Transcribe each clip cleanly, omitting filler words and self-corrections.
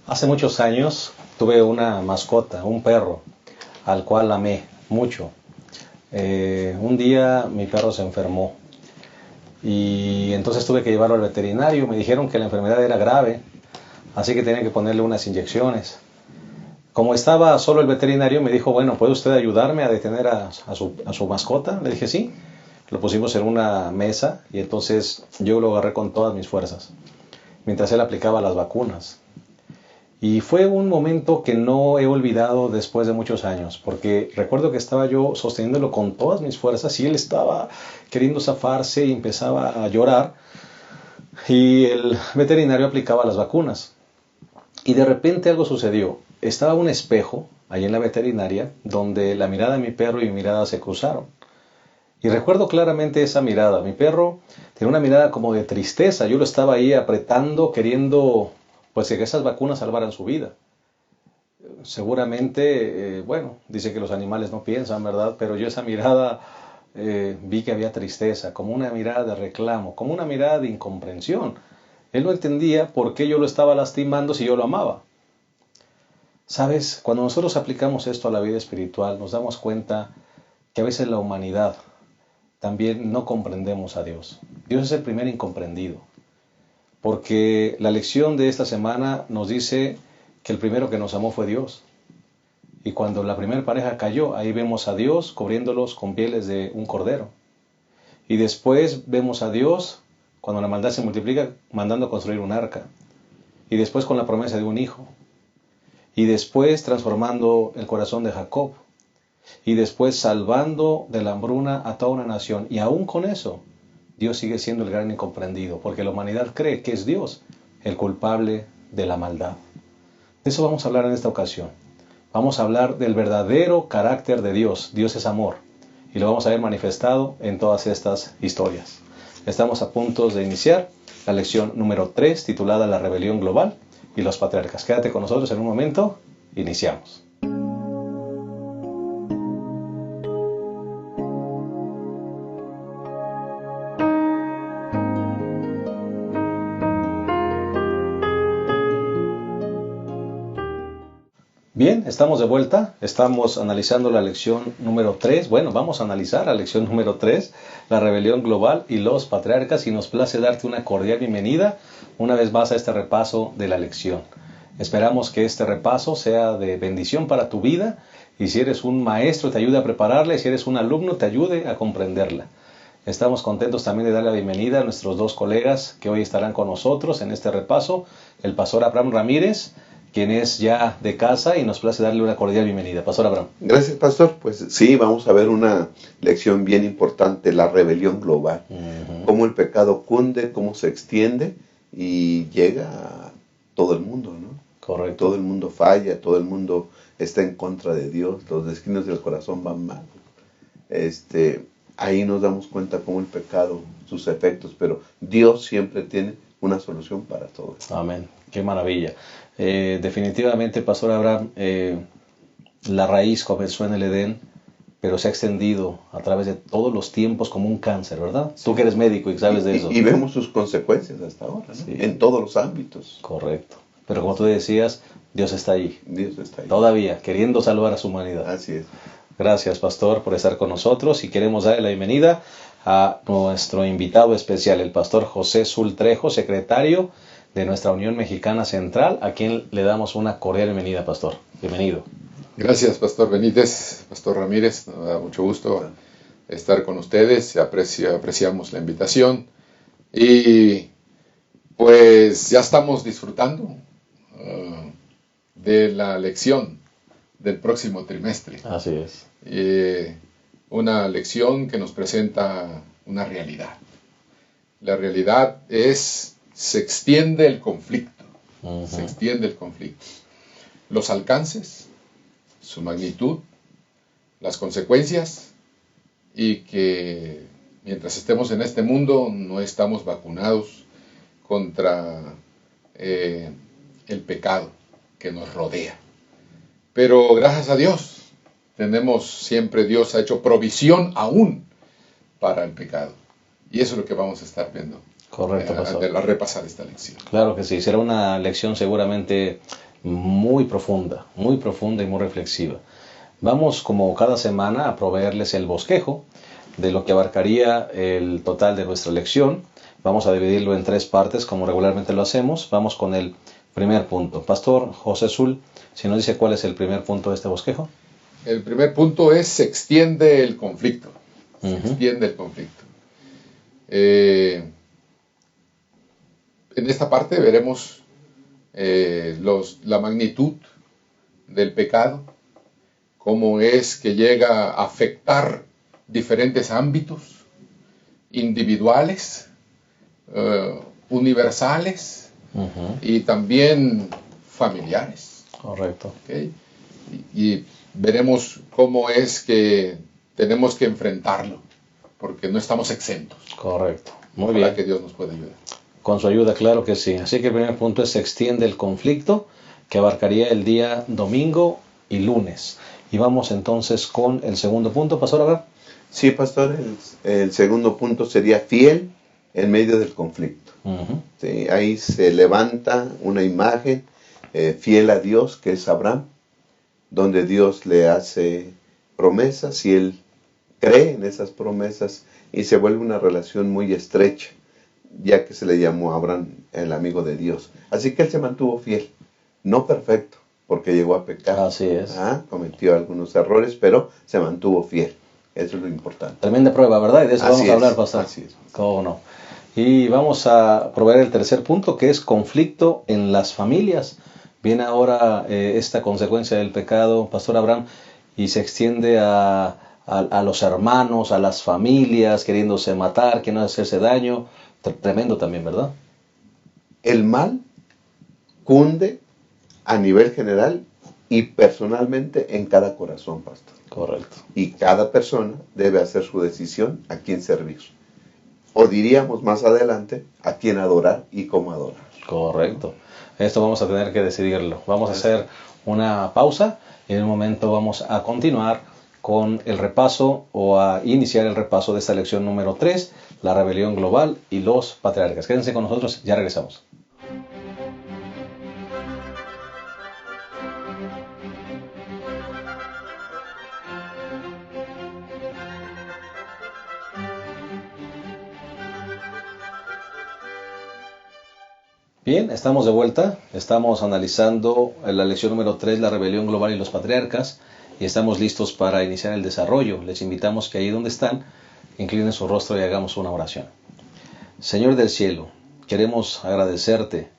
Hace muchos años tuve una mascota, un perro, al cual amé mucho. Un día mi perro se enfermó y entonces tuve que llevarlo al veterinario. Me dijeron que la enfermedad era grave, así que tenía que ponerle unas inyecciones. Como estaba solo el veterinario, me dijo, bueno, ¿puede usted ayudarme a detener a su mascota? Le dije, sí. Lo pusimos en una mesa y entonces yo lo agarré con todas mis fuerzas, mientras él aplicaba las vacunas. Y fue un momento que no he olvidado después de muchos años, porque recuerdo que estaba yo sosteniéndolo con todas mis fuerzas y él estaba queriendo zafarse y empezaba a llorar y el veterinario aplicaba las vacunas. Y de repente algo sucedió. Estaba un espejo ahí en la veterinaria donde la mirada de mi perro y mi mirada se cruzaron. Y recuerdo claramente esa mirada. Mi perro tenía una mirada como de tristeza. Yo lo estaba ahí apretando, queriendo pues que esas vacunas salvaran su vida. Seguramente, bueno, dice que los animales no piensan, ¿verdad? Pero yo esa mirada vi que había tristeza, como una mirada de reclamo, como una mirada de incomprensión. Él no entendía por qué yo lo estaba lastimando si yo lo amaba. ¿Sabes? Cuando nosotros aplicamos esto a la vida espiritual, nos damos cuenta que a veces la humanidad también no comprendemos a Dios. Dios es el primer incomprendido. Porque la lección de esta semana nos dice que el primero que nos amó fue Dios. Y cuando la primera pareja cayó, ahí vemos a Dios cubriéndolos con pieles de un cordero. Y después vemos a Dios, cuando la maldad se multiplica, mandando a construir un arca. Y después con la promesa de un hijo. Y después transformando el corazón de Jacob. Y después salvando de la hambruna a toda una nación. Y aún con eso, Dios sigue siendo el gran incomprendido, porque la humanidad cree que es Dios el culpable de la maldad. De eso vamos a hablar en esta ocasión. Vamos a hablar del verdadero carácter de Dios. Dios es amor. Y lo vamos a ver manifestado en todas estas historias. Estamos a punto de iniciar la lección número 3, titulada La rebelión global y los patriarcas. Quédate con nosotros en un momento. Iniciamos. Bien, estamos de vuelta, estamos analizando la lección número 3, bueno, vamos a analizar la lección número 3, la rebelión global y los patriarcas, y nos place darte una cordial bienvenida una vez más a este repaso de la lección. Esperamos que este repaso sea de bendición para tu vida, y si eres un maestro te ayude a prepararla, y si eres un alumno te ayude a comprenderla. Estamos contentos también de dar la bienvenida a nuestros dos colegas que hoy estarán con nosotros en este repaso, el pastor Abraham Ramírez, quien es ya de casa, y nos place darle una cordial bienvenida. Pastor Abraham. Gracias, pastor. Pues sí, vamos a ver una lección bien importante, la rebelión global. Cómo el pecado cunde, cómo se extiende y llega a todo el mundo, ¿no? Correcto. Todo el mundo falla, todo el mundo está en contra de Dios, los destinos del corazón van mal. Ahí nos damos cuenta cómo el pecado, sus efectos, pero Dios siempre tiene una solución para todo esto. Amén. Qué maravilla. Definitivamente, Pastor Abraham, la raíz comenzó en el Edén, pero se ha extendido a través de todos los tiempos como un cáncer, ¿verdad? Sí. Tú que eres médico y sabes de eso. Y vemos sus consecuencias hasta ahora, ¿no? Sí. En todos los ámbitos. Correcto. Pero como tú decías, Dios está ahí. Dios está ahí. Todavía, queriendo salvar a su humanidad. Así es. Gracias, Pastor, por estar con nosotros, y queremos darle la bienvenida a nuestro invitado especial, el Pastor José Zul Trejo, secretario de nuestra Unión Mexicana Central, a quien le damos una cordial bienvenida, Pastor. Bienvenido. Gracias, Pastor Benítez, Pastor Ramírez, nos da mucho gusto estar con ustedes, apreciamos la invitación y pues ya estamos disfrutando de la lección del próximo trimestre. Así es. Una lección que nos presenta una realidad. La realidad es, se extiende el conflicto, se extiende el conflicto. Los alcances, su magnitud, las consecuencias, y que mientras estemos en este mundo no estamos vacunados contra el pecado que nos rodea. Pero gracias a Dios, Dios ha hecho provisión aún para el pecado. Y eso es lo que vamos a estar viendo. Correcto, Pastor. A repasar esta lección. Claro que sí, será una lección seguramente muy profunda y muy reflexiva. Vamos, como cada semana, a proveerles el bosquejo de lo que abarcaría el total de nuestra lección. Vamos a dividirlo en 3 partes, como regularmente lo hacemos. Vamos con el primer punto. Pastor José Zul, si nos dice cuál es el primer punto de este bosquejo. El primer punto es: se extiende el conflicto. Se extiende el conflicto. En esta parte veremos la magnitud del pecado, cómo es que llega a afectar diferentes ámbitos individuales, universales y también familiares. Correcto. ¿Okay? Y veremos cómo es que tenemos que enfrentarlo, porque no estamos exentos. Correcto. Muy Ojalá bien. que Dios nos pueda ayudar. Con su ayuda, claro que sí. Así que el primer punto es: se extiende el conflicto, que abarcaría el día domingo y lunes. Y vamos entonces con el segundo punto, Pastor Abraham. Sí, pastor, el segundo punto sería fiel en medio del conflicto. Sí, ahí se levanta una imagen fiel a Dios, que es Abraham, donde Dios le hace promesas y él cree en esas promesas y se vuelve una relación muy estrecha, ya que se le llamó a Abraham el amigo de Dios. Así que él se mantuvo fiel, no perfecto, porque llegó a pecar. Así es. Cometió algunos errores, pero se mantuvo fiel. Eso es lo importante. Tremenda prueba, ¿verdad? Y de eso Así vamos a es, hablar, Pastor. así es. ¿Cómo no? Y vamos a proveer el tercer punto, que es conflicto en las familias. Viene ahora esta consecuencia del pecado, Pastor Abraham, y se extiende a los hermanos, a las familias, queriéndose matar, queriendo hacerse daño. Tremendo también, ¿verdad? El mal cunde a nivel general y personalmente en cada corazón, pastor. Correcto. Y cada persona debe hacer su decisión a quién servir. O diríamos más adelante, a quién adorar y cómo adorar. Correcto. Esto vamos a tener que decidirlo. Vamos a hacer una pausa y en un momento vamos a continuar con el repaso o a iniciar el repaso de esta lección número 3, la rebelión global y los patriarcas. Quédense con nosotros, ya regresamos. Bien, estamos de vuelta. Estamos analizando la lección número 3, la rebelión global y los patriarcas, y estamos listos para iniciar el desarrollo. Les invitamos que ahí donde están, inclinen su rostro y hagamos una oración. Señor del cielo, queremos agradecerte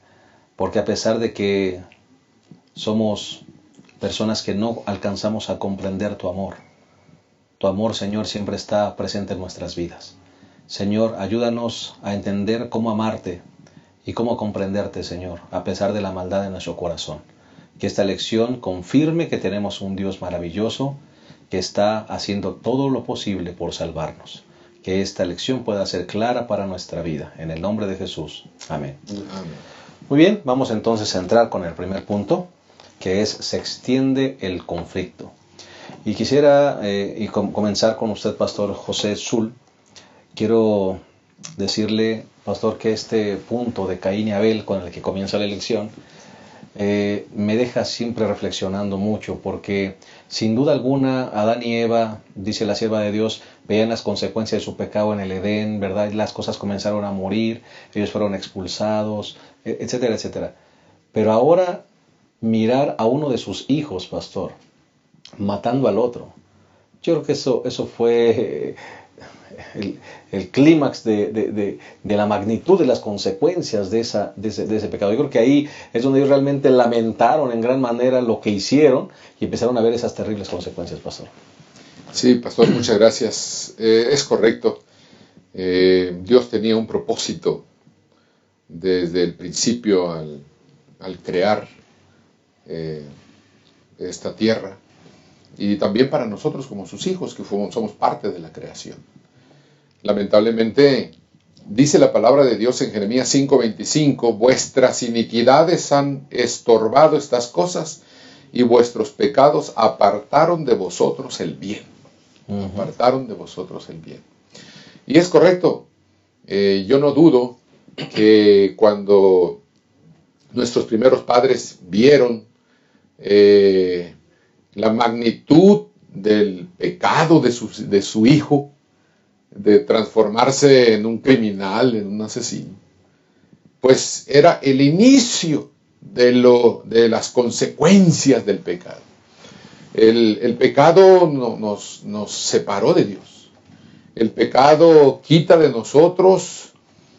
porque a pesar de que somos personas que no alcanzamos a comprender tu amor, Señor, siempre está presente en nuestras vidas. Señor, ayúdanos a entender cómo amarte y cómo comprenderte, Señor, a pesar de la maldad de nuestro corazón. Que esta lección confirme que tenemos un Dios maravilloso que está haciendo todo lo posible por salvarnos. Que esta lección pueda ser clara para nuestra vida. En el nombre de Jesús. Amén. Amén. Muy bien, vamos entonces a entrar con el primer punto, que es: se extiende el conflicto. Y quisiera comenzar con usted, Pastor José Zul. Quiero decirle, Pastor, que este punto de Caín y Abel con el que comienza la lección me deja siempre reflexionando mucho, porque sin duda alguna Adán y Eva, dice la sierva de Dios, veían las consecuencias de su pecado en el Edén, ¿verdad? Y las cosas comenzaron a morir, ellos fueron expulsados, etcétera, etcétera. Pero ahora mirar a uno de sus hijos, Pastor, matando al otro, yo creo que eso fue el clímax de la magnitud de las consecuencias de ese pecado. Yo creo que ahí es donde ellos realmente lamentaron en gran manera lo que hicieron y empezaron a ver esas terribles consecuencias, Pastor. Sí, Pastor, muchas gracias. Es correcto. Dios tenía un propósito desde el principio al crear esta tierra, y también para nosotros como sus hijos, que somos parte de la creación. Lamentablemente, dice la palabra de Dios en Jeremías 5:25, vuestras iniquidades han estorbado estas cosas y vuestros pecados apartaron de vosotros el bien. Apartaron de vosotros el bien. Y es correcto. Yo no dudo que cuando nuestros primeros padres vieron la magnitud del pecado de su hijo, de transformarse en un criminal, en un asesino, pues era el inicio de las consecuencias del pecado. El pecado nos separó de Dios. El pecado quita de nosotros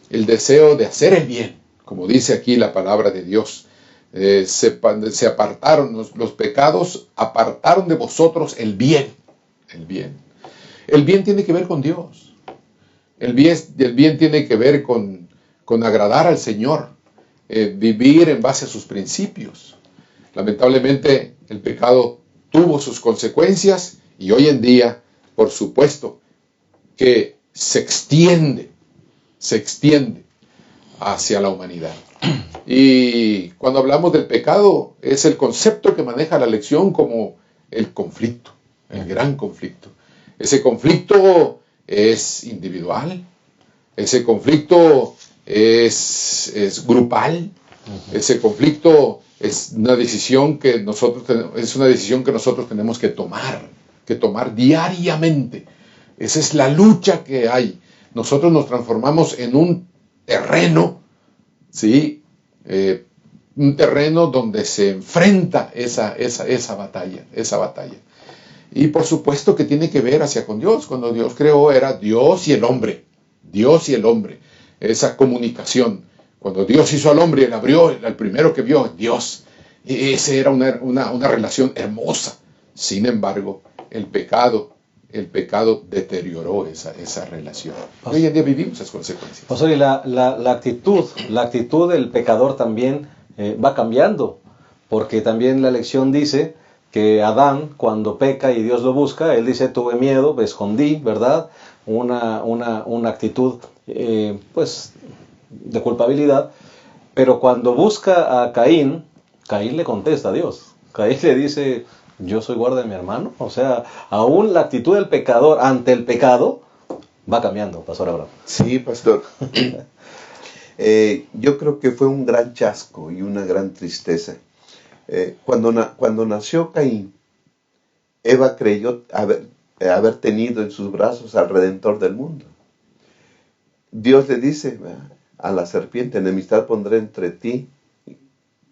el deseo de hacer el bien, como dice aquí la palabra de Dios. Se apartaron, los pecados apartaron de vosotros el bien. El bien. El bien tiene que ver con Dios. El bien tiene que ver con agradar al Señor, vivir en base a sus principios. Lamentablemente, el pecado tuvo sus consecuencias y hoy en día, por supuesto, que se extiende hacia la humanidad. Y cuando hablamos del pecado, es el concepto que maneja la lección como el conflicto, el gran conflicto. Ese conflicto es individual, ese conflicto es grupal, ese conflicto es una decisión que nosotros tenemos que tomar diariamente. Esa es la lucha que hay. Nosotros nos transformamos en un terreno, ¿sí? Un terreno donde se enfrenta esa batalla. Y por supuesto que tiene que ver hacia con Dios. Cuando Dios creó era Dios y el hombre. Esa comunicación. Cuando Dios hizo al hombre, él abrió, el primero que vio, Dios. Y esa era una relación hermosa. Sin embargo, el pecado deterioró esa relación. Y hoy en día vivimos esas consecuencias. Pastor, y la actitud del pecador también va cambiando, porque también la lección dice que Adán, cuando peca y Dios lo busca, él dice, tuve miedo, me escondí, ¿verdad? Una actitud, pues, de culpabilidad. Pero cuando busca a Caín, Caín le contesta a Dios. Caín le dice, yo soy guarda de mi hermano. O sea, aún la actitud del pecador ante el pecado va cambiando, Pastor Abraham. Sí, Pastor. Yo creo que fue un gran chasco y una gran tristeza. Cuando nació Caín, Eva creyó haber tenido en sus brazos al Redentor del mundo. Dios le dice a la serpiente, enemistad pondré entre ti,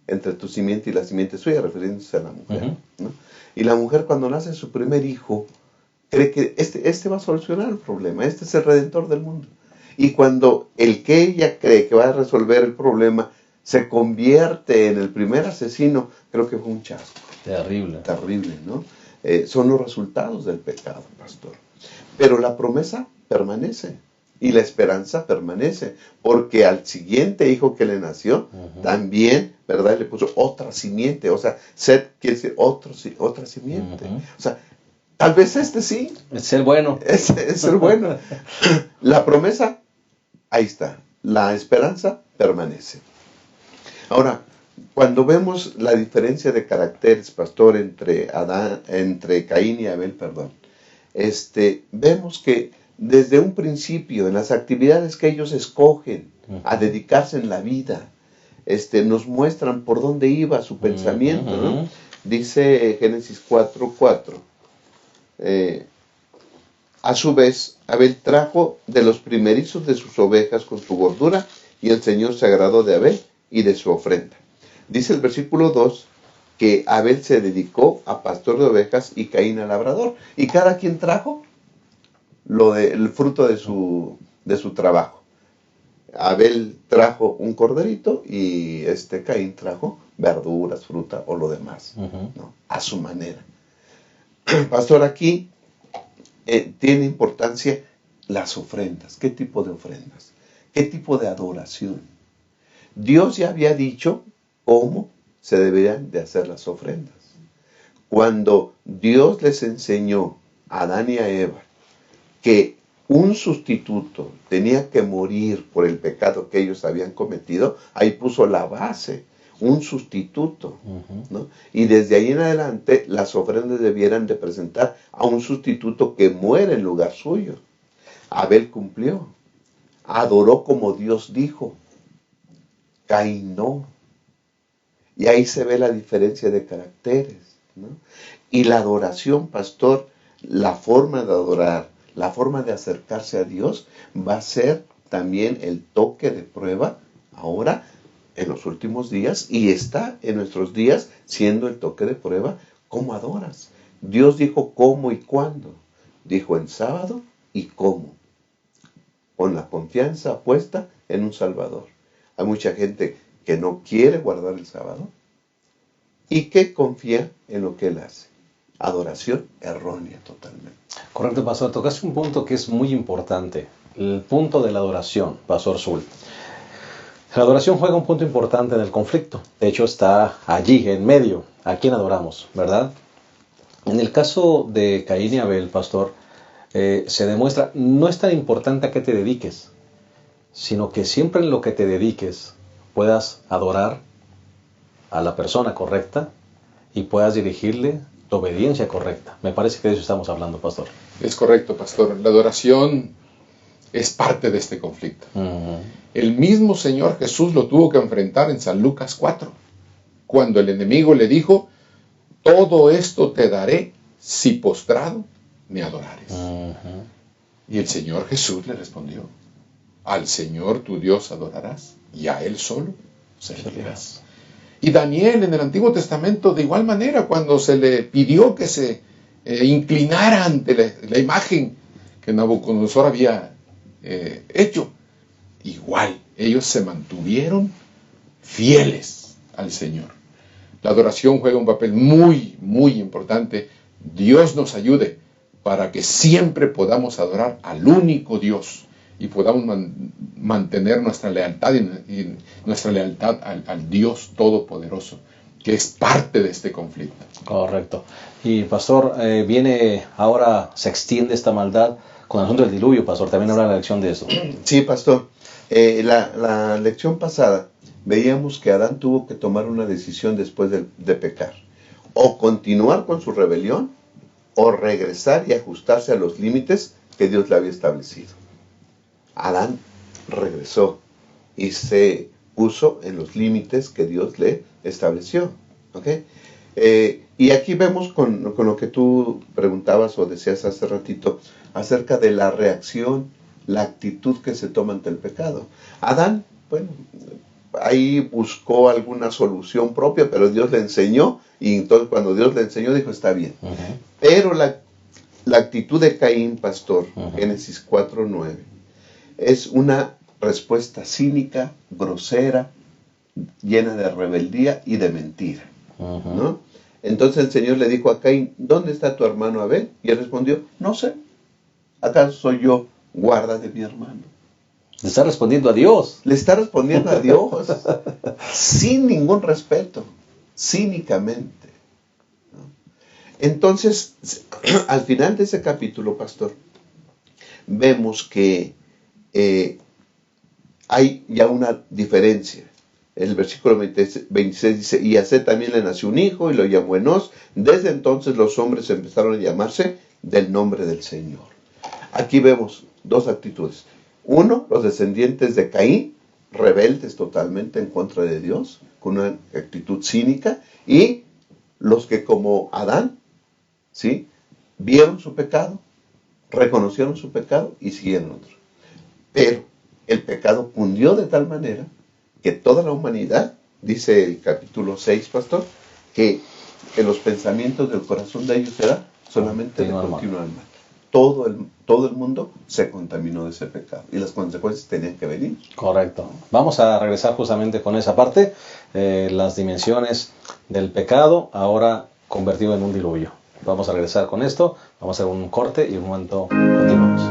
entre tu simiente y la simiente suya, refiriéndose a la mujer. ¿No? Y la mujer, cuando nace su primer hijo, cree que este va a solucionar el problema, este es el Redentor del mundo. Y cuando el que ella cree que va a resolver el problema se convierte en el primer asesino, creo que fue un chasco. Terrible, ¿no? Son los resultados del pecado, Pastor. Pero la promesa permanece y la esperanza permanece, porque al siguiente hijo que le nació, también, ¿verdad? Le puso otra simiente, o sea, Set quiere decir otra simiente. O sea, tal vez este sí. Es el bueno. Es el bueno. La promesa, ahí está. La esperanza permanece. Ahora, cuando vemos la diferencia de caracteres, Pastor, entre Caín y Abel, vemos que desde un principio, en las actividades que ellos escogen a dedicarse en la vida, nos muestran por dónde iba su pensamiento, ¿no? Dice Génesis 4:4. A su vez, Abel trajo de los primerizos de sus ovejas con su gordura, y el Señor se agradó de Abel y de su ofrenda. Dice el versículo 2 que Abel se dedicó a pastor de ovejas y Caín a labrador, y cada quien trajo el fruto de su trabajo. Abel trajo un corderito y Caín trajo verduras, fruta o lo demás, ¿no? A su manera. Pastor, aquí tiene importancia las ofrendas. ¿Qué tipo de ofrendas? ¿Qué tipo de adoración? Dios ya había dicho cómo se deberían de hacer las ofrendas. Cuando Dios les enseñó a Adán y a Eva que un sustituto tenía que morir por el pecado que ellos habían cometido, ahí puso la base, un sustituto, ¿no? Y desde ahí en adelante las ofrendas debieran de presentar a un sustituto que muere en lugar suyo. Abel cumplió, adoró como Dios dijo, Caín no. Y ahí se ve la diferencia de caracteres, ¿no? Y la adoración, pastor, la forma de adorar, la forma de acercarse a Dios va a ser también el toque de prueba ahora en los últimos días, y está en nuestros días siendo el toque de prueba. ¿Cómo adoras? Dios dijo cómo y cuándo. Dijo en sábado y cómo. Con la confianza puesta en un Salvador. Hay mucha gente que no quiere guardar el sábado y que confía en lo que Él hace. Adoración errónea totalmente. Correcto, pastor. Tocaste un punto que es muy importante. El punto de la adoración, pastor Zul. La adoración juega un punto importante en el conflicto. De hecho, está allí, en medio. ¿A quién adoramos? ¿Verdad? En el caso de Caín y Abel, pastor, se demuestra, no es tan importante a qué te dediques, sino que siempre en lo que te dediques puedas adorar a la persona correcta y puedas dirigirle la obediencia correcta. Me parece que de eso estamos hablando, pastor. Es correcto, pastor. La adoración es parte de este conflicto. El mismo Señor Jesús lo tuvo que enfrentar en San Lucas 4, cuando el enemigo le dijo: todo esto te daré si postrado me adorares. Y el Señor Jesús le respondió: al Señor tu Dios adorarás y a Él solo servirás. Y Daniel en el Antiguo Testamento, de igual manera, cuando se le pidió que se inclinara ante la imagen que Nabucodonosor había hecho, igual ellos se mantuvieron fieles al Señor. La adoración juega un papel muy, muy importante. Dios nos ayude para que siempre podamos adorar al único Dios y podamos mantener nuestra lealtad y nuestra lealtad al Dios Todopoderoso, que es parte de este conflicto. Correcto. Y pastor, viene ahora, se extiende esta maldad con el asunto del diluvio, pastor. También habla la lección de eso. Sí, pastor. La lección pasada veíamos que Adán tuvo que tomar una decisión después de pecar. O continuar con su rebelión, o regresar y ajustarse a los límites que Dios le había establecido. Adán regresó y se puso en los límites que Dios le estableció. ¿Okay? Y aquí vemos con lo que tú preguntabas o decías hace ratito acerca de la reacción, la actitud que se toma ante el pecado. Adán, bueno, ahí buscó alguna solución propia, pero Dios le enseñó, y entonces cuando Dios le enseñó dijo: está bien. Pero la actitud de Caín, pastor, Génesis 4:9, es una respuesta cínica, grosera, llena de rebeldía y de mentira, ¿no? Entonces el Señor le dijo a Caín: ¿dónde está tu hermano Abel? Y él respondió: no sé. ¿Acaso soy yo guarda de mi hermano? Le está respondiendo a Dios. Le está respondiendo a Dios sin ningún respeto, cínicamente, ¿no? Entonces, al final de ese capítulo, pastor, vemos que hay ya una diferencia. El versículo 26 dice: y a Set también le nació un hijo y lo llamó Enos. Desde entonces los hombres empezaron a llamarse del nombre del Señor. Aquí vemos dos actitudes. Uno, los descendientes de Caín, rebeldes totalmente en contra de Dios, con una actitud cínica, y los que como Adán, ¿sí?, vieron su pecado, reconocieron su pecado y siguieron otro. Pero el pecado cundió de tal manera que toda la humanidad, dice el capítulo 6, pastor, que los pensamientos del corazón de ellos eran solamente de continuo mal. Todo el mundo se contaminó de ese pecado y las consecuencias tenían que venir. Correcto. Vamos a regresar justamente con esa parte, las dimensiones del pecado ahora convertido en un diluvio. Vamos a regresar con esto, vamos a hacer un corte y en un momento continuamos.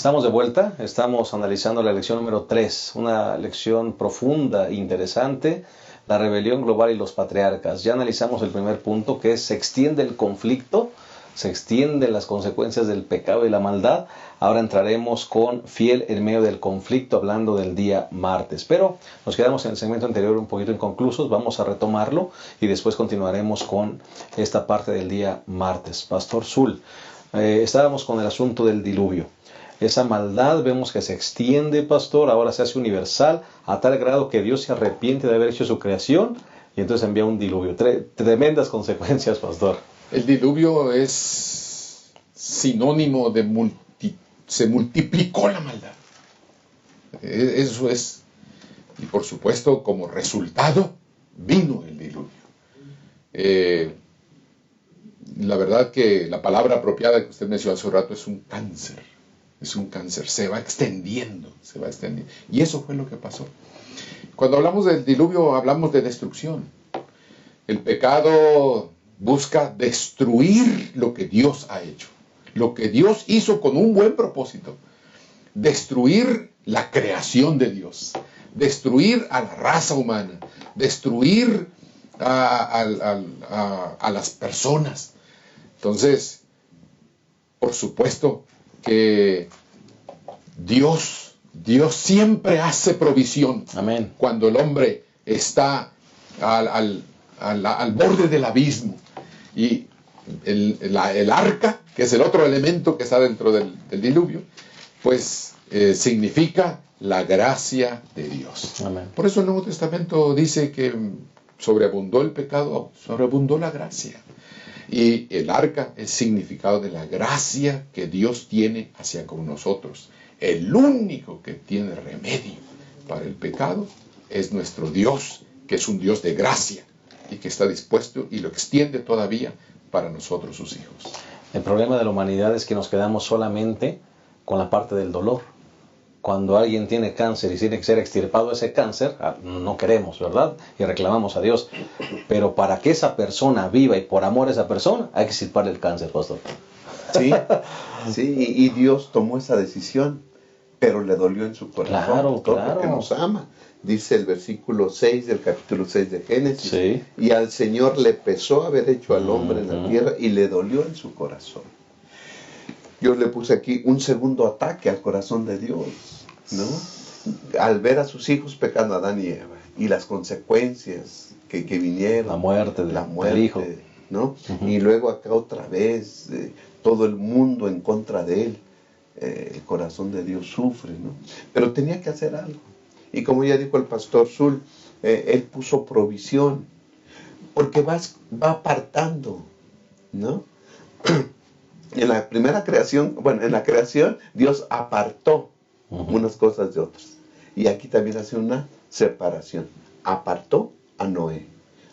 Estamos de vuelta, estamos analizando la lección número 3, una lección profunda, interesante, la rebelión global y los patriarcas. Ya analizamos el primer punto, que es se extiende el conflicto, se extienden las consecuencias del pecado y la maldad. Ahora entraremos con fiel en medio del conflicto, hablando del día martes. Pero nos quedamos en el segmento anterior un poquito inconclusos, vamos a retomarlo y después continuaremos con esta parte del día martes. Pastor Zul, estábamos con el asunto del diluvio. Esa maldad vemos que se extiende, pastor, ahora se hace universal a tal grado que Dios se arrepiente de haber hecho su creación y entonces envía un diluvio. Tremendas consecuencias, pastor. El diluvio es sinónimo de se multiplicó la maldad. Eso es. Y por supuesto, como resultado, vino el diluvio. La verdad que la palabra apropiada que usted mencionó hace un rato es un cáncer. Es un cáncer, se va extendiendo, se va extendiendo. Y eso fue lo que pasó. Cuando hablamos del diluvio, hablamos de destrucción. El pecado busca destruir lo que Dios ha hecho, lo que Dios hizo con un buen propósito. Destruir la creación de Dios, destruir a la raza humana, destruir a las personas. Entonces, por supuesto que Dios siempre hace provisión. Amén. Cuando el hombre está al borde del abismo. Y el arca, que es el otro elemento que está dentro del diluvio, pues significa la gracia de Dios. Amén. Por eso el Nuevo Testamento dice que sobreabundó el pecado, sobreabundó la gracia. Y el arca es significado de la gracia que Dios tiene hacia con nosotros. El único que tiene remedio para el pecado es nuestro Dios, que es un Dios de gracia y que está dispuesto y lo extiende todavía para nosotros, sus hijos. El problema de la humanidad es que nos quedamos solamente con la parte del dolor. Cuando alguien tiene cáncer y tiene que ser extirpado ese cáncer, no queremos, ¿verdad? Y reclamamos a Dios. Pero para que esa persona viva y por amor a esa persona, hay que extirparle el cáncer, pastor. Sí, sí, y Dios tomó esa decisión, pero le dolió en su corazón. Claro, claro. Porque nos ama. Dice el versículo 6 del capítulo 6 de Génesis. Sí. Y al Señor le pesó haber hecho al hombre en la tierra y le dolió en su corazón. Yo le puse aquí un segundo ataque al corazón de Dios, ¿no? Al ver a sus hijos pecando, Adán y Eva, y las consecuencias que vinieron. La muerte del hijo. ¿No? Y luego acá otra vez, todo el mundo en contra de él. El corazón de Dios sufre, ¿no? Pero tenía que hacer algo. Y como ya dijo el pastor Zul, él puso provisión, porque va apartando, ¿no? En la primera creación, en la creación, Dios apartó unas cosas de otras. Y aquí también hace una separación. Apartó a Noé.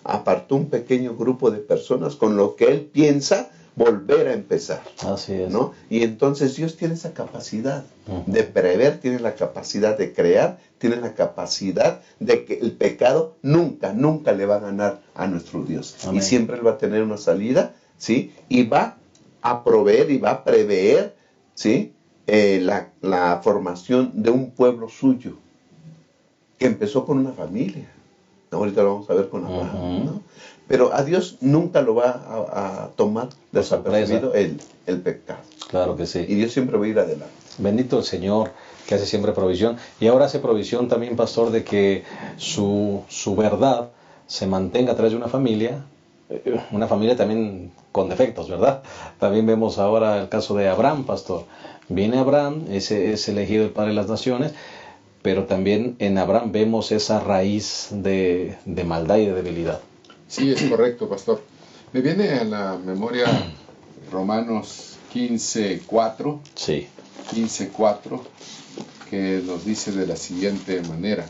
Apartó un pequeño grupo de personas con lo que él piensa volver a empezar. Así es. ¿No? Y entonces Dios tiene esa capacidad de prever, tiene la capacidad de crear, tiene la capacidad de que el pecado nunca le va a ganar a nuestro Dios. Amén. Y siempre Él va a tener una salida, ¿sí? Y va a proveer y va a prever, ¿sí? La formación de un pueblo suyo, que empezó con una familia. Ahorita lo vamos a ver con Abraham, ¿no? Pero a Dios nunca lo va a tomar desapercibido el pecado. Claro que sí. Y Dios siempre va a ir adelante. Bendito el Señor, que hace siempre provisión. Y ahora hace provisión también, pastor, de que su verdad se mantenga a través de una familia también con defectos, ¿verdad? También vemos ahora el caso de Abraham, pastor. Viene Abraham, ese es elegido el Padre de las Naciones, pero también en Abraham vemos esa raíz de maldad y de debilidad. Sí, es correcto, pastor. Me viene a la memoria Romanos 15:4. Sí. 15:4, que nos dice de la siguiente manera: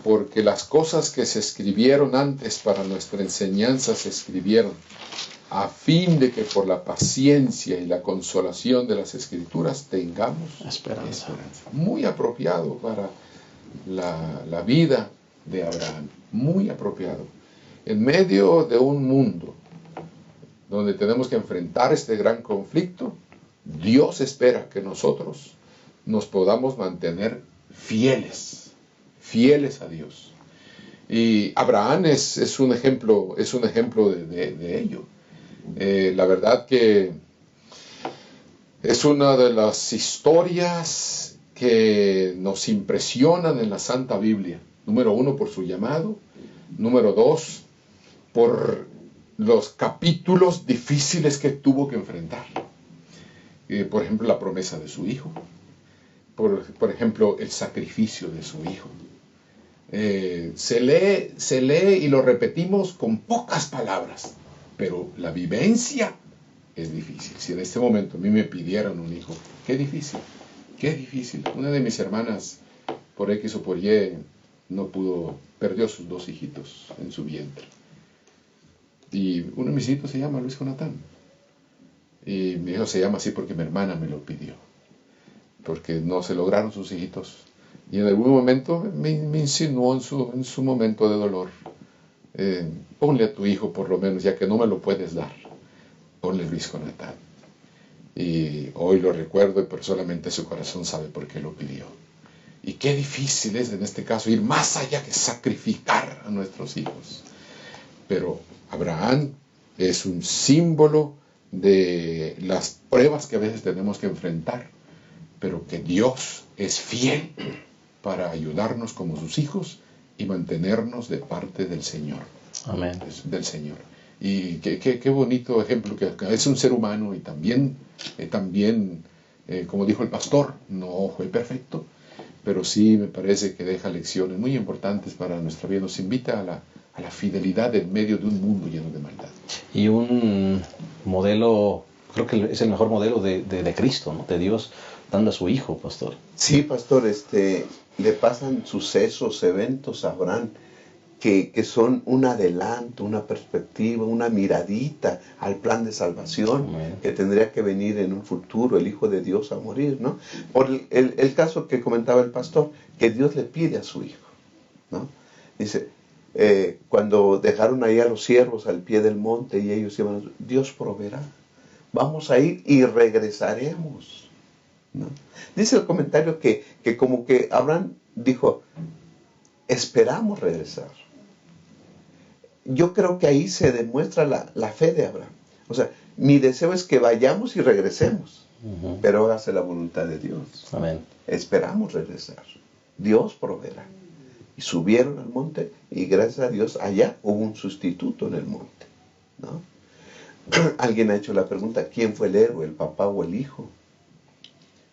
porque las cosas que se escribieron antes para nuestra enseñanza se escribieron, a fin de que por la paciencia y la consolación de las Escrituras tengamos esperanza. Muy apropiado para la vida de Abraham, muy apropiado. En medio de un mundo donde tenemos que enfrentar este gran conflicto, Dios espera que nosotros nos podamos mantener fieles a Dios. Y Abraham es un ejemplo de ello. La verdad que es una de las historias que nos impresionan en la Santa Biblia. Número 1, por su llamado. Número 2, por los capítulos difíciles que tuvo que enfrentar. Por ejemplo, la promesa de su hijo. Por ejemplo, el sacrificio de su hijo. Se lee y lo repetimos con pocas palabras, pero la vivencia es difícil. Si en este momento a mí me pidieran un hijo, qué difícil. Una de mis hermanas, por X o por Y, no pudo, perdió sus 2 hijitos en su vientre. Y uno de mis hijitos se llama Luis Jonatán. Y mi hijo se llama así porque mi hermana me lo pidió. Porque no se lograron sus hijitos. Y en algún momento me insinuó en su momento de dolor. Ponle a tu hijo por lo menos, ya que no me lo puedes dar. Ponle Luis Jonatán. Y hoy lo recuerdo, pero solamente su corazón sabe por qué lo pidió. Y qué difícil es en este caso ir más allá que sacrificar a nuestros hijos. Pero Abraham es un símbolo de las pruebas que a veces tenemos que enfrentar, pero que Dios es fiel para ayudarnos como sus hijos y mantenernos de parte del Señor. Amén. Del Señor. Y qué bonito ejemplo, que es un ser humano y también, como dijo el pastor, no fue perfecto, pero sí me parece que deja lecciones muy importantes para nuestra vida. Nos invita a la fidelidad en medio de un mundo lleno de maldad. Y un modelo, creo que es el mejor modelo de Cristo, ¿no? De Dios dando a su hijo, pastor. Sí, pastor, le pasan sucesos, eventos a Abraham que son un adelanto, una perspectiva, una miradita al plan de salvación que tendría que venir en un futuro, el Hijo de Dios a morir, ¿no? Por el caso que comentaba el pastor, que Dios le pide a su hijo, ¿no? Dice, cuando dejaron ahí a los siervos al pie del monte y ellos iban, Dios proveerá, vamos a ir y regresaremos, ¿no? Dice el comentario que como que Abraham dijo, esperamos regresar. Yo creo que ahí se demuestra la fe de Abraham. O sea, mi deseo es que vayamos y regresemos, pero hágase la voluntad de Dios. Amén. Esperamos regresar. Dios proveerá. Y subieron al monte y gracias a Dios allá hubo un sustituto en el monte, ¿no? Alguien ha hecho la pregunta, ¿quién fue el héroe, el papá o el hijo?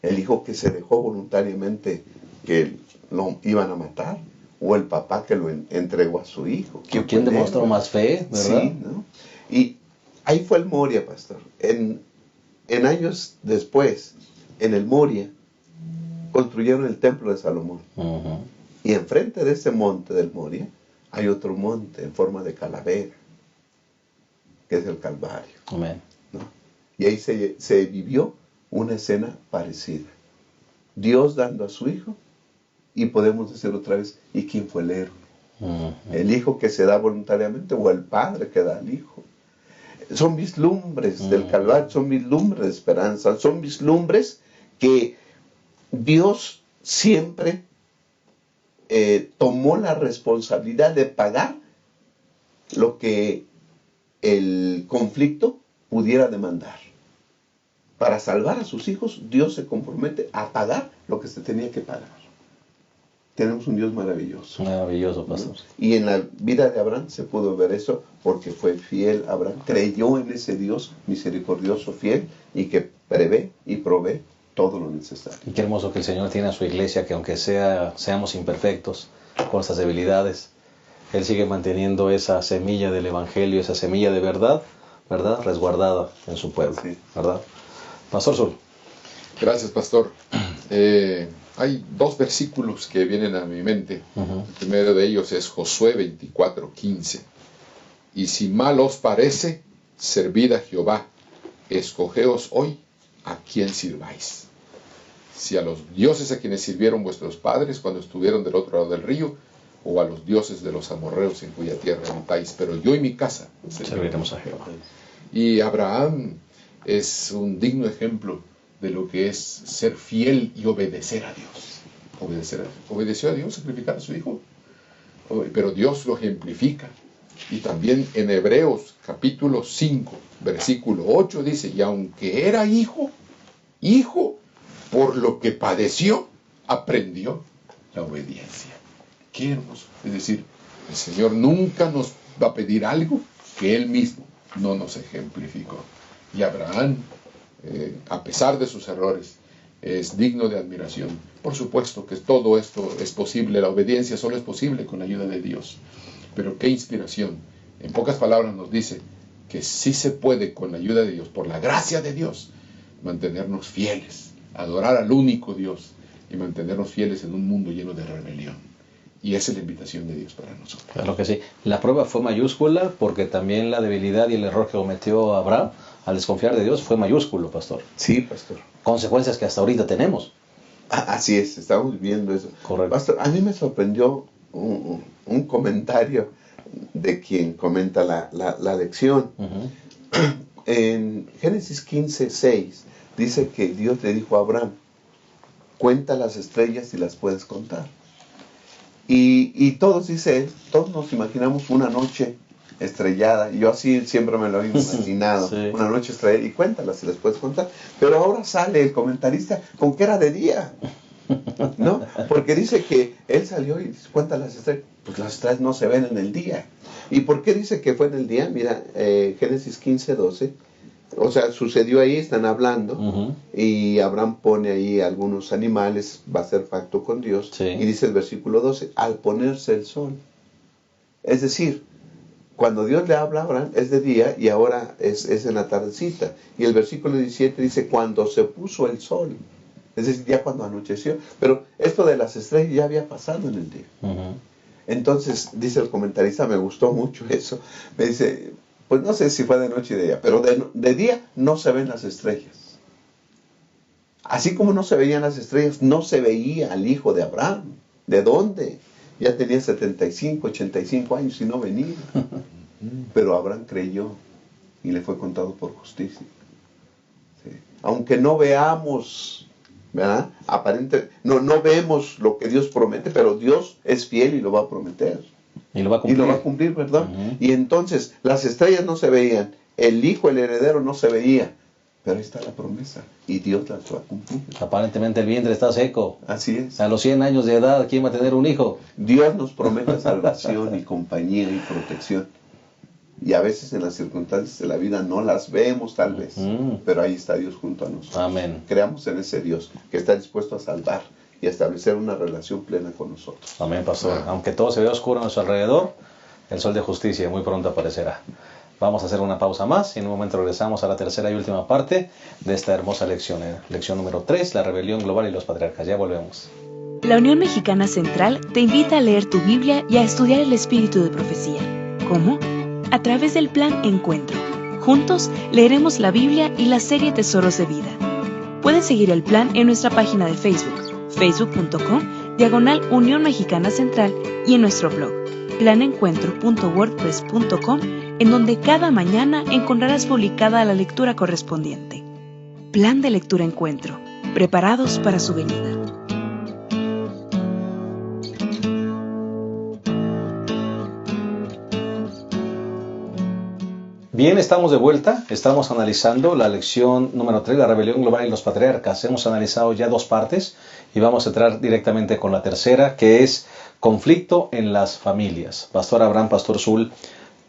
El hijo que se dejó voluntariamente que lo iban a matar, o el papá que lo entregó a su hijo. ¿Quién demostró más fe, verdad? Sí, ¿no? Y ahí fue el Moria, pastor. En años después, en el Moria, construyeron el templo de Salomón. Y enfrente de ese monte del Moria, hay otro monte en forma de calavera, que es el Calvario. Amén. ¿No? Y ahí se vivió una escena parecida. Dios dando a su hijo, y podemos decir otra vez, ¿y quién fue el héroe? ¿El hijo que se da voluntariamente o el padre que da al hijo? Son vislumbres del Calvario, son vislumbres de esperanza, son vislumbres que Dios siempre tomó la responsabilidad de pagar lo que el conflicto pudiera demandar. Para salvar a sus hijos, Dios se compromete a pagar lo que se tenía que pagar. Tenemos un Dios maravilloso. Maravilloso, pastor. ¿No? Y en la vida de Abraham se pudo ver eso porque fue fiel. Abraham creyó en ese Dios misericordioso, fiel, y que prevé y provee todo lo necesario. Y qué hermoso que el Señor tiene a su iglesia, que aunque seamos imperfectos, con nuestras debilidades, Él sigue manteniendo esa semilla del Evangelio, esa semilla de verdad, resguardada en su pueblo, Sí. ¿verdad? Pastor Sol. Gracias, pastor. Hay 2 versículos que vienen a mi mente. El primero de ellos es Josué 24:15. Y si mal os parece, servid a Jehová, escogeos hoy a quién sirváis. Si a los dioses a quienes sirvieron vuestros padres cuando estuvieron del otro lado del río, o a los dioses de los amorreos en cuya tierra habitáis, pero yo y mi casa serviremos a Jehová. Y Abraham es un digno ejemplo de lo que es ser fiel y obedecer a Dios. Obedeció a Dios, sacrificar a su hijo, pero Dios lo ejemplifica. Y también en Hebreos capítulo 5, versículo 8 dice, y aunque era hijo, por lo que padeció, aprendió la obediencia. Qué hermoso. Es decir, el Señor nunca nos va a pedir algo que Él mismo no nos ejemplificó. Y Abraham, a pesar de sus errores, es digno de admiración. Por supuesto que todo esto es posible, la obediencia solo es posible con la ayuda de Dios. Pero qué inspiración. En pocas palabras nos dice que sí se puede con la ayuda de Dios, por la gracia de Dios, mantenernos fieles, adorar al único Dios y mantenernos fieles en un mundo lleno de rebelión. Y esa es la invitación de Dios para nosotros. Claro que sí. La prueba fue mayúscula porque también la debilidad y el error que cometió Abraham al desconfiar de Dios fue mayúsculo, pastor. Sí, pastor. Consecuencias que hasta ahorita tenemos. Así es, estamos viendo eso. Correcto. Pastor, a mí me sorprendió un comentario de quien comenta la lección. En Génesis 15:6 dice que Dios le dijo a Abraham, cuenta las estrellas y las puedes contar. Y todos, dice él, todos nos imaginamos una noche estrellada. Yo así siempre me lo he imaginado. Sí. Una noche estrellada, y cuéntalas si las puedes contar. Pero ahora sale el comentarista con que era de día, ¿no? Porque dice que él salió y cuenta las estrellas. Pues las estrellas no se ven en el día. ¿Y por qué dice que fue en el día? Mira, Génesis 15:12. O sea, sucedió ahí, están hablando, y Abraham pone ahí algunos animales, va a hacer pacto con Dios, Sí. y dice el versículo 12, al ponerse el sol. Es decir, cuando Dios le habla a Abraham es de día y ahora es en la tardecita. Y el versículo 17 dice, cuando se puso el sol. Es decir, ya cuando anocheció. Pero esto de las estrellas ya había pasado en el día. Entonces, dice el comentarista, me gustó mucho eso, me dice, pues no sé si fue de noche y de día, pero de día no se ven las estrellas. Así como no se veían las estrellas, no se veía al hijo de Abraham. ¿De dónde? Ya tenía 75, 85 años y no venía. Pero Abraham creyó y le fue contado por justicia. Sí. Aunque no veamos, ¿verdad? No vemos lo que Dios promete, pero Dios es fiel y lo va a prometer. Y lo va a cumplir. Y lo va a cumplir, perdón. Y entonces, las estrellas no se veían, el hijo, el heredero no se veía, pero ahí está la promesa, y Dios las va a cumplir. Aparentemente el vientre está seco. Así es. A los 100 años de edad, ¿quién va a tener un hijo? Dios nos promete salvación y compañía y protección. Y a veces en las circunstancias de la vida no las vemos tal vez, pero ahí está Dios junto a nosotros. Amén. Creamos en ese Dios que está dispuesto a salvar y a establecer una relación plena con nosotros. Amén, pastor. Aunque todo se vea oscuro a nuestro alrededor, el sol de justicia muy pronto aparecerá. Vamos a hacer una pausa más y en un momento regresamos a la tercera y última parte de esta hermosa lección. Lección número 3, la rebelión global y los patriarcas. Ya volvemos. La Unión Mexicana Central te invita a leer tu Biblia y a estudiar el espíritu de profecía. ¿Cómo? A través del Plan Encuentro. Juntos leeremos la Biblia y la serie Tesoros de Vida. Puedes seguir el plan en nuestra página de Facebook, facebook.com/Unión Mexicana Central, y en nuestro blog, planencuentro.wordpress.com, en donde cada mañana encontrarás publicada la lectura correspondiente. Plan de Lectura Encuentro, preparados para su venida. Bien, estamos de vuelta. Estamos analizando la lección número 3, la rebelión global y los patriarcas. Hemos analizado ya 2 partes y vamos a entrar directamente con la tercera, que es conflicto en las familias. Pastor Abraham, Pastor Zul,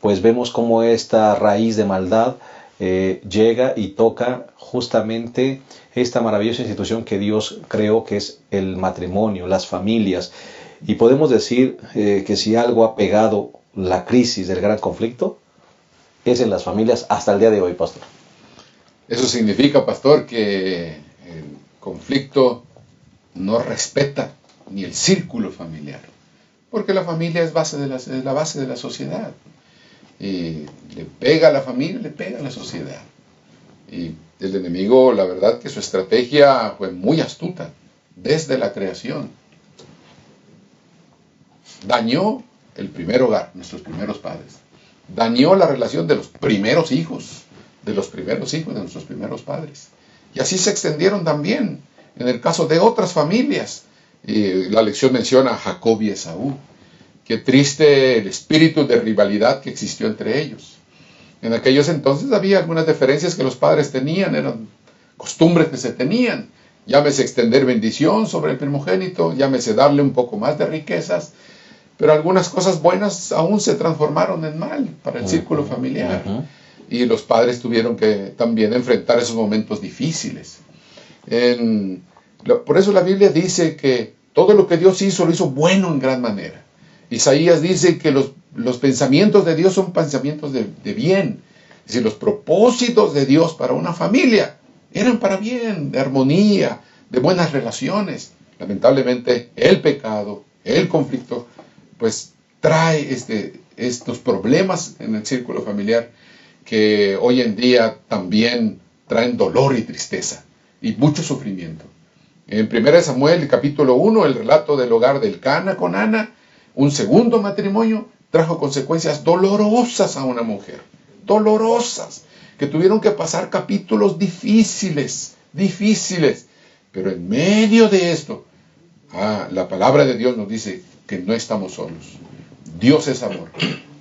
pues vemos cómo esta raíz de maldad llega y toca justamente esta maravillosa institución que Dios creó, que es el matrimonio, las familias. Y podemos decir que si algo ha pegado la crisis del gran conflicto, es en las familias hasta el día de hoy, pastor. Eso significa, pastor, que el conflicto no respeta ni el círculo familiar, porque la familia es la base de la sociedad. Y le pega a la familia, le pega a la sociedad. Y el enemigo, la verdad que su estrategia fue muy astuta desde la creación. Dañó el primer hogar, nuestros primeros padres. Dañó la relación de los primeros hijos de nuestros primeros padres. Y así se extendieron también en el caso de otras familias. La lección menciona a Jacob y Esaú. Qué triste el espíritu de rivalidad que existió entre ellos. En aquellos entonces había algunas diferencias que los padres tenían, eran costumbres que se tenían. Llámese extender bendición sobre el primogénito, llámese darle un poco más de riquezas, pero algunas cosas buenas aún se transformaron en mal para el círculo familiar. Y los padres tuvieron que también enfrentar esos momentos difíciles. Por eso la Biblia dice que todo lo que Dios hizo, lo hizo bueno en gran manera. Isaías dice que los pensamientos de Dios son pensamientos de bien. Es decir, los propósitos de Dios para una familia eran para bien, de armonía, de buenas relaciones. Lamentablemente, el pecado, el conflicto, pues trae estos problemas en el círculo familiar que hoy en día también traen dolor y tristeza y mucho sufrimiento. En 1 Samuel, capítulo 1, el relato del hogar del Cana con Ana, un segundo matrimonio, trajo consecuencias dolorosas a una mujer, dolorosas, que tuvieron que pasar capítulos difíciles, pero en medio de esto, la palabra de Dios nos dice que no estamos solos. Dios es amor.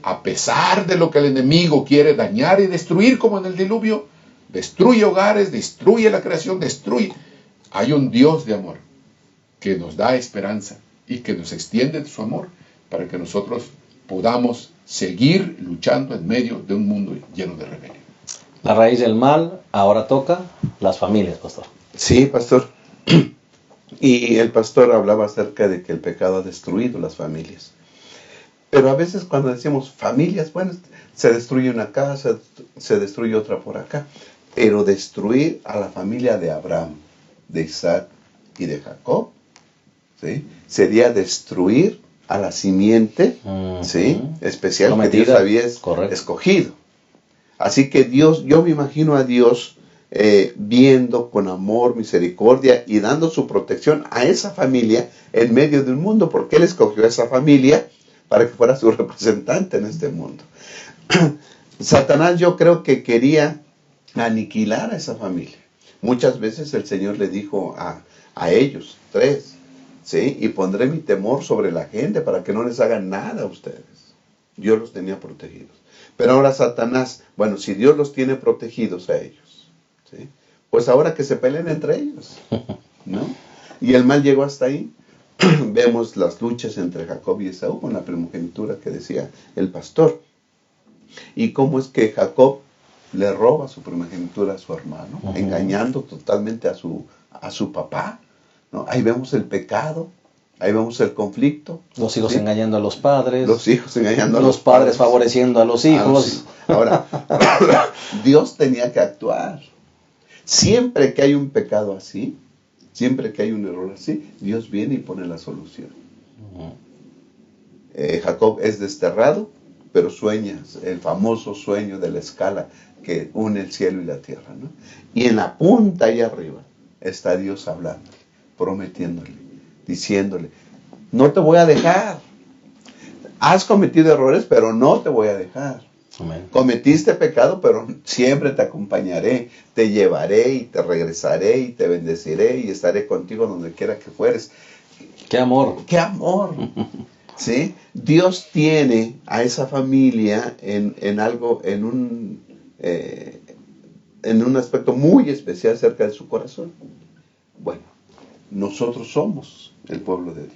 A pesar de lo que el enemigo quiere dañar y destruir, como en el diluvio, destruye hogares, destruye la creación, destruye. Hay un Dios de amor que nos da esperanza y que nos extiende su amor para que nosotros podamos seguir luchando en medio de un mundo lleno de rebelión. La raíz del mal ahora toca las familias, pastor. Sí, pastor. Y el pastor hablaba acerca de que el pecado ha destruido las familias. Pero a veces cuando decimos familias, bueno, se destruye una casa, se destruye otra por acá. Pero destruir a la familia de Abraham, de Isaac y de Jacob, ¿sí?, sería destruir a la simiente, ¿sí?, especial que Dios había escogido. Así que Dios, yo me imagino a Dios viendo con amor, misericordia y dando su protección a esa familia en medio de un mundo, porque Él escogió a esa familia para que fuera su representante en este mundo. Satanás, yo creo que quería aniquilar a esa familia. Muchas veces el Señor le dijo a ellos, 3, ¿sí?, y pondré mi temor sobre la gente para que no les hagan nada a ustedes. Dios los tenía protegidos. Pero ahora Satanás, bueno, si Dios los tiene protegidos a ellos, ¿sí?, pues ahora que se peleen entre ellos, ¿no? Y el mal llegó hasta ahí. Vemos las luchas entre Jacob y Esaú con la primogenitura que decía el pastor. Y cómo es que Jacob le roba su primogenitura a su hermano, engañando totalmente a su papá, ¿no? Ahí vemos el pecado, ahí vemos el conflicto. Los hijos, ¿sí?, engañando a los padres. Los hijos engañando a los padres favoreciendo a los hijos. Ahora, Dios tenía que actuar. Siempre que hay un pecado así, siempre que hay un error así, Dios viene y pone la solución. Jacob es desterrado, pero sueña el famoso sueño de la escala que une el cielo y la tierra, ¿no? Y en la punta allá arriba está Dios hablándole, prometiéndole, diciéndole, no te voy a dejar. Has cometido errores, pero no te voy a dejar. Amén. Cometiste pecado, pero siempre te acompañaré, te llevaré y te regresaré y te bendeciré y estaré contigo donde quiera que fueres. ¡Qué amor! ¡Qué amor! ¿Sí? Dios tiene a esa familia en algo, en un aspecto muy especial cerca de su corazón. Bueno, nosotros somos el pueblo de Dios.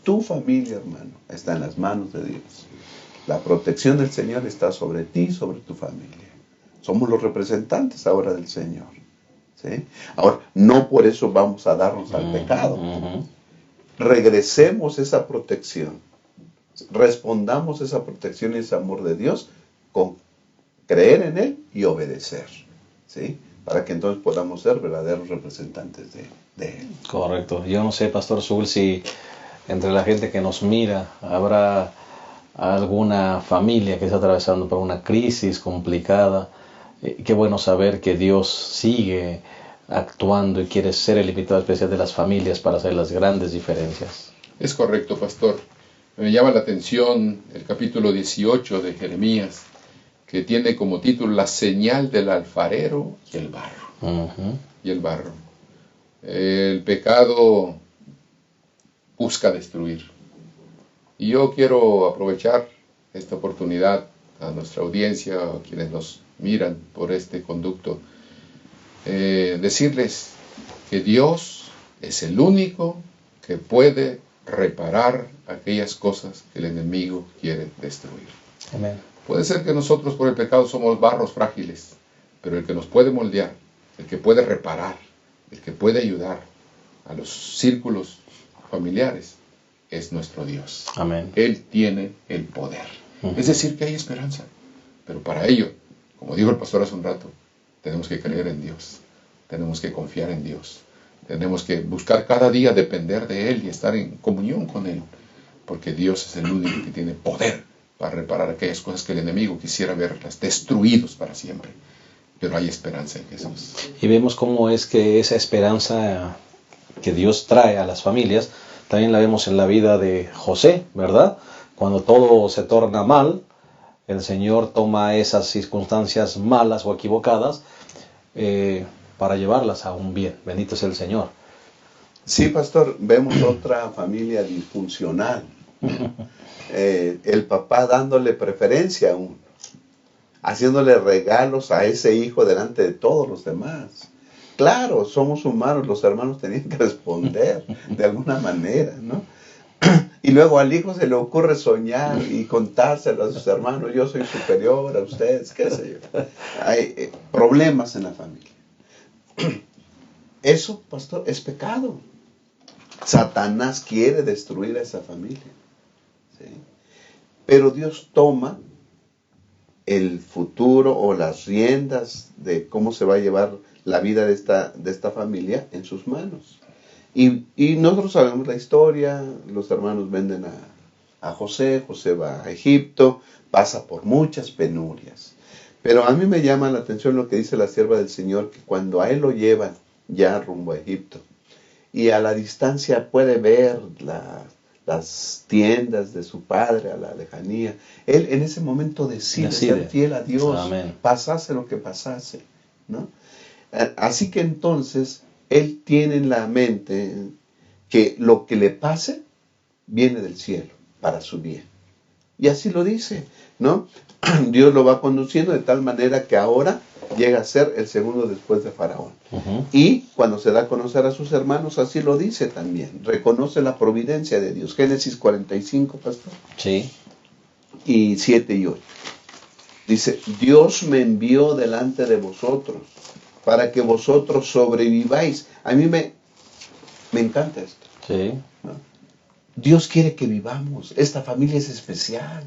Tu familia, hermano, está en las manos de Dios. La protección del Señor está sobre ti y sobre tu familia. Somos los representantes ahora del Señor, ¿sí? Ahora, no por eso vamos a darnos al pecado. Regresemos esa protección. Respondamos esa protección y ese amor de Dios con creer en Él y obedecer, ¿sí?, para que entonces podamos ser verdaderos representantes de Él. Correcto. Yo no sé, Pastor Zul, si entre la gente que nos mira habrá alguna familia que está atravesando por una crisis complicada. Qué bueno saber que Dios sigue actuando y quiere ser el invitado especial de las familias para hacer las grandes diferencias. Es correcto, pastor. Me llama la atención el capítulo 18 de Jeremías, que tiene como título La señal del alfarero y el barro. y el barro. El pecado busca destruir. Y yo quiero aprovechar esta oportunidad a nuestra audiencia, a quienes nos miran por este conducto, decirles que Dios es el único que puede reparar aquellas cosas que el enemigo quiere destruir. Amén. Puede ser que nosotros por el pecado somos barros frágiles, pero el que nos puede moldear, el que puede reparar, el que puede ayudar a los círculos familiares es nuestro Dios. Amén. Él tiene el poder. Es decir, que hay esperanza. Pero para ello, como dijo el pastor hace un rato, tenemos que creer en Dios. Tenemos que confiar en Dios. Tenemos que buscar cada día depender de Él y estar en comunión con Él. Porque Dios es el único que tiene poder para reparar aquellas cosas que el enemigo quisiera verlas destruidos para siempre. Pero hay esperanza en Jesús. Y vemos cómo es que esa esperanza que Dios trae a las familias, también la vemos en la vida de José, ¿verdad? Cuando todo se torna mal, el Señor toma esas circunstancias malas o equivocadas para llevarlas a un bien. Bendito es el Señor. Sí, pastor, vemos otra familia disfuncional. El papá dándole preferencia a uno, haciéndole regalos a ese hijo delante de todos los demás. Claro, somos humanos, los hermanos tenían que responder de alguna manera, ¿no? Y luego al hijo se le ocurre soñar y contárselo a sus hermanos, yo soy superior a ustedes, qué sé yo. Hay problemas en la familia. Eso, pastor, es pecado. Satanás quiere destruir a esa familia. ¿Sí? Pero Dios toma el futuro o las riendas de cómo se va a llevar la vida de esta familia en sus manos. Y nosotros sabemos la historia, los hermanos venden a José, José va a Egipto, pasa por muchas penurias. Pero a mí me llama la atención lo que dice la sierva del Señor, que cuando a él lo llevan ya rumbo a Egipto, y a la distancia puede ver las tiendas de su padre a la lejanía, él en ese momento decide ser fiel a Dios. Amén. Pasase lo que pasase, ¿no? Así que entonces él tiene en la mente que lo que le pase viene del cielo para su bien. Y así lo dice, ¿no? Dios lo va conduciendo de tal manera que ahora llega a ser el segundo después de Faraón. Y cuando se da a conocer a sus hermanos, así lo dice también. Reconoce la providencia de Dios. Génesis 45, pastor. Sí. Y 7 y 8. Dice, Dios me envió delante de vosotros para que vosotros sobreviváis. A mí me encanta esto. Sí. ¿No? Dios quiere que vivamos. Esta familia es especial.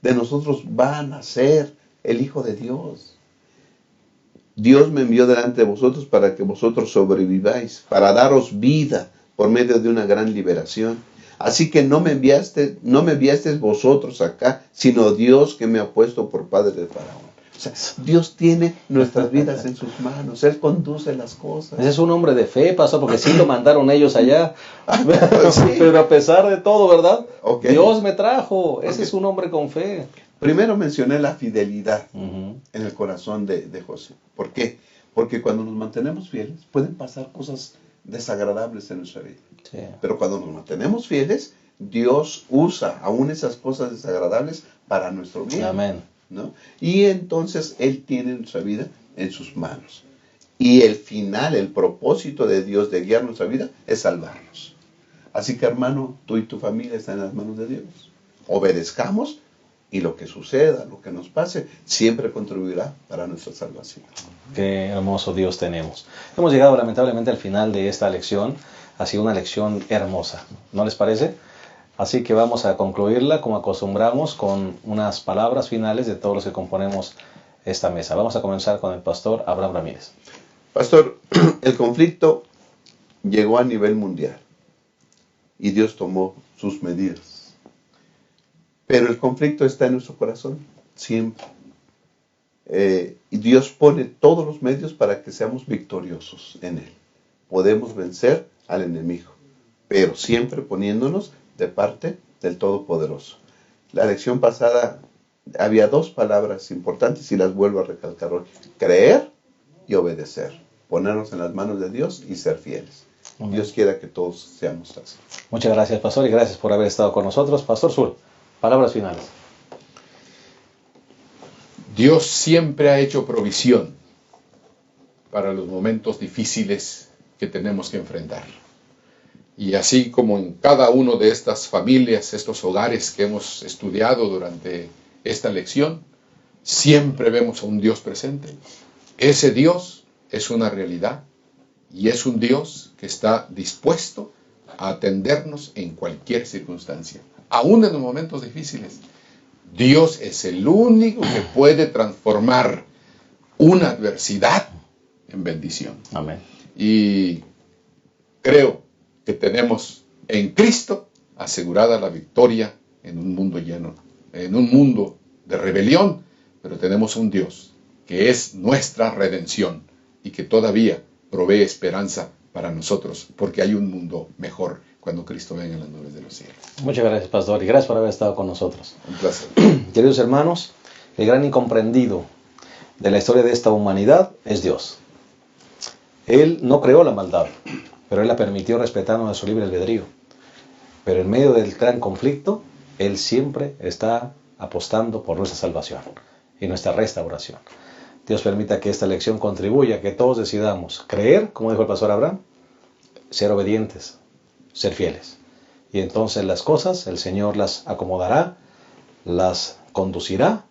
De nosotros va a nacer el Hijo de Dios. Dios me envió delante de vosotros para que vosotros sobreviváis, para daros vida por medio de una gran liberación. Así que no me enviasteis vosotros acá, sino Dios que me ha puesto por padre de Faraón. O sea, Dios tiene nuestras vidas en sus manos. Él conduce las cosas. Ese es un hombre de fe, pastor, porque sí lo mandaron ellos allá. Sí. Pero a pesar de todo, ¿verdad? Okay. Dios me trajo. Ese es un hombre con fe. Primero mencioné la fidelidad en el corazón de José. ¿Por qué? Porque cuando nos mantenemos fieles, pueden pasar cosas desagradables en nuestra vida. Sí. Pero cuando nos mantenemos fieles, Dios usa aún esas cosas desagradables para nuestro bien. Amén. ¿No? Y entonces Él tiene nuestra vida en sus manos. Y el final, el propósito de Dios de guiar nuestra vida es salvarnos. Así que, hermano, tú y tu familia están en las manos de Dios. Obedezcamos y lo que suceda, lo que nos pase, siempre contribuirá para nuestra salvación. Qué hermoso Dios tenemos. Hemos llegado lamentablemente al final de esta lección. Ha sido una lección hermosa, ¿no les parece? Así que vamos a concluirla como acostumbramos con unas palabras finales de todos los que componemos esta mesa. Vamos a comenzar con el pastor Abraham Ramírez. Pastor, el conflicto llegó a nivel mundial y Dios tomó sus medidas. Pero el conflicto está en nuestro corazón, siempre. Y Dios pone todos los medios para que seamos victoriosos en Él. Podemos vencer al enemigo, pero siempre poniéndonos de parte del Todopoderoso. La lección pasada había dos palabras importantes y las vuelvo a recalcar hoy. Creer y obedecer. Ponernos en las manos de Dios y ser fieles. Amén. Dios quiera que todos seamos así. Muchas gracias, pastor, y gracias por haber estado con nosotros. Pastor Zul, palabras finales. Dios siempre ha hecho provisión para los momentos difíciles que tenemos que enfrentar. Y así como en cada uno de estas familias, estos hogares que hemos estudiado durante esta lección, siempre vemos a un Dios presente. Ese Dios es una realidad y es un Dios que está dispuesto a atendernos en cualquier circunstancia, aún en los momentos difíciles. Dios es el único que puede transformar una adversidad en bendición. Amén. Y creo que tenemos en Cristo asegurada la victoria en un mundo lleno, en un mundo de rebelión, pero tenemos un Dios que es nuestra redención y que todavía provee esperanza para nosotros, porque hay un mundo mejor cuando Cristo venga en las nubes de los cielos. Muchas gracias, pastor, y gracias por haber estado con nosotros. Un placer. Queridos hermanos, el gran incomprendido de la historia de esta humanidad es Dios. Él no creó la maldad, pero Él la permitió respetando nuestro libre albedrío. Pero en medio del gran conflicto, Él siempre está apostando por nuestra salvación y nuestra restauración. Dios permita que esta lección contribuya a que todos decidamos creer, como dijo el pastor Abraham, ser obedientes, ser fieles. Y entonces las cosas el Señor las acomodará, las conducirá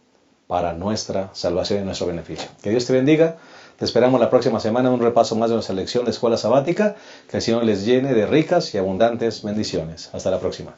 para nuestra salvación y nuestro beneficio. Que Dios te bendiga. Te esperamos la próxima semana en un repaso más de nuestra lección de escuela sabática. Que el Señor les llene de ricas y abundantes bendiciones. Hasta la próxima.